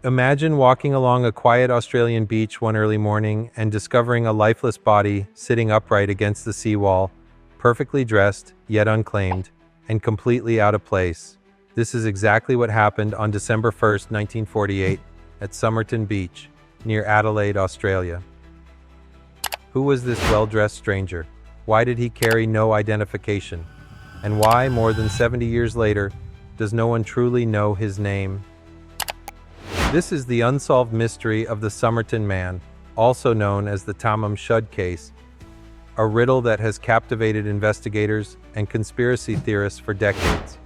Imagine walking along a quiet Australian beach one early morning and discovering a lifeless body sitting upright against the seawall, perfectly dressed, yet unclaimed, and completely out of place. This is exactly what happened on December 1st, 1948, at Somerton Beach, near Adelaide, Australia. Who was this well-dressed stranger? Why did he carry no identification? And why, more than 70 years later, does no one truly know his name? This is the unsolved mystery of the Somerton Man, also known as the Tamám Shud Case, a riddle that has captivated investigators and conspiracy theorists for decades.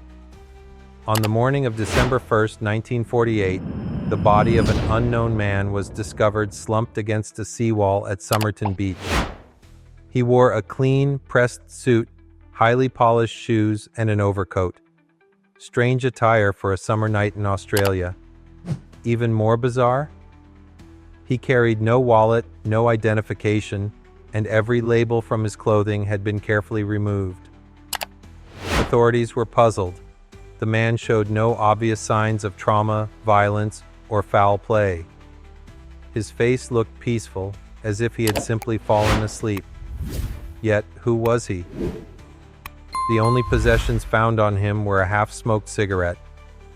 On the morning of December 1st, 1948, the body of an unknown man was discovered slumped against a seawall at Somerton Beach. He wore a clean, pressed suit, highly polished shoes, and an overcoat. Strange attire for a summer night in Australia. Even more bizarre? He carried no wallet, no identification, and every label from his clothing had been carefully removed. Authorities were puzzled. The man showed no obvious signs of trauma, violence, or foul play. His face looked peaceful, as if he had simply fallen asleep. Yet, who was he? The only possessions found on him were a half-smoked cigarette,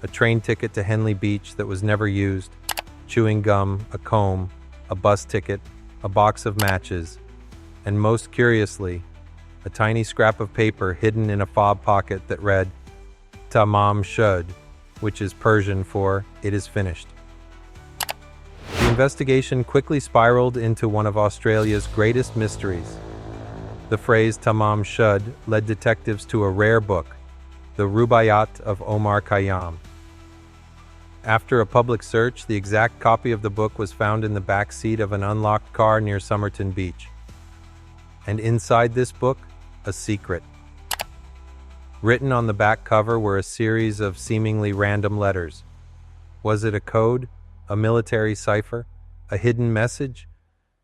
a train ticket to Henley Beach that was never used, chewing gum, a comb, a bus ticket, a box of matches, and most curiously, a tiny scrap of paper hidden in a fob pocket that read, Tamám Shud, which is Persian for, "It is finished." The investigation quickly spiraled into one of Australia's greatest mysteries. The phrase Tamám Shud led detectives to a rare book, the Rubaiyat of Omar Khayyam. After a public search, the exact copy of the book was found in the back seat of an unlocked car near Somerton Beach. And inside this book, a secret. Written on the back cover were a series of seemingly random letters. Was it a code? A military cipher? A hidden message?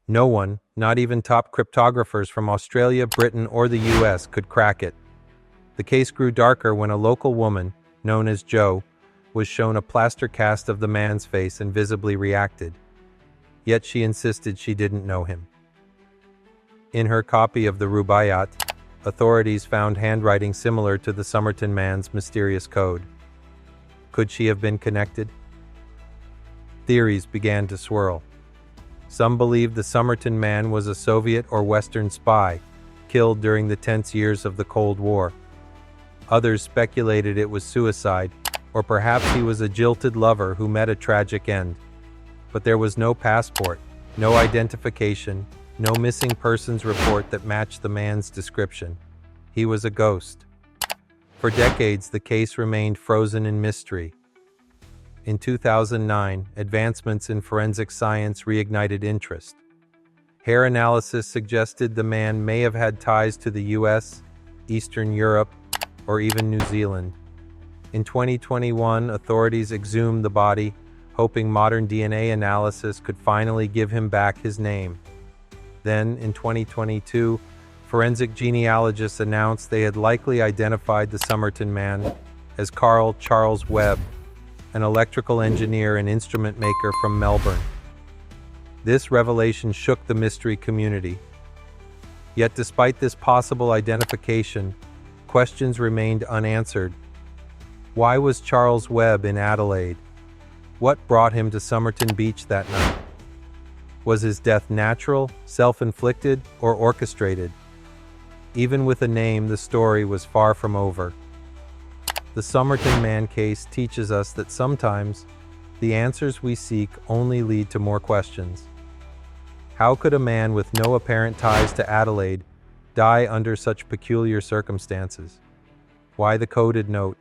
No one, not even top cryptographers from Australia, Britain, or the US, could crack it. The case grew darker when a local woman, known as Jo, was shown a plaster cast of the man's face and visibly reacted. Yet she insisted she didn't know him. In her copy of the Rubaiyat, authorities found handwriting similar to the Somerton Man's mysterious code. Could she have been connected? Theories began to swirl. Some believed the Somerton Man was a Soviet or Western spy, killed during the tense years of the Cold War. Others speculated it was suicide, or perhaps he was a jilted lover who met a tragic end. But there was no passport, no identification, no missing persons report that matched the man's description. He was a ghost. For decades, the case remained frozen in mystery. In 2009, advancements in forensic science reignited interest. Hair analysis suggested the man may have had ties to the US, Eastern Europe, or even New Zealand. In 2021, authorities exhumed the body, hoping modern DNA analysis could finally give him back his name. Then, in 2022, forensic genealogists announced they had likely identified the Somerton Man as Carl Charles Webb, an electrical engineer and instrument maker from Melbourne. This revelation shook the mystery community. Yet despite this possible identification, questions remained unanswered. Why was Charles Webb in Adelaide? What brought him to Somerton Beach that night? Was his death natural, self-inflicted, or orchestrated? Even with a name, the story was far from over. The Somerton Man case teaches us that sometimes the answers we seek only lead to more questions. How could a man with no apparent ties to Adelaide die under such peculiar circumstances? Why the coded note?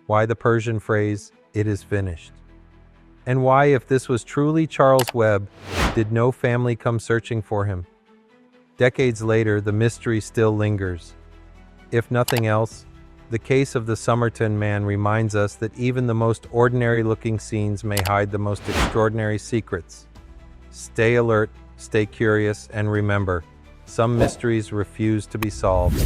Why the Persian phrase, "It is finished"? And why, if this was truly Charles Webb, did no family come searching for him? Decades later, the mystery still lingers. If nothing else, the case of the Somerton Man reminds us that even the most ordinary-looking scenes may hide the most extraordinary secrets. Stay alert, stay curious, and remember, some mysteries refuse to be solved.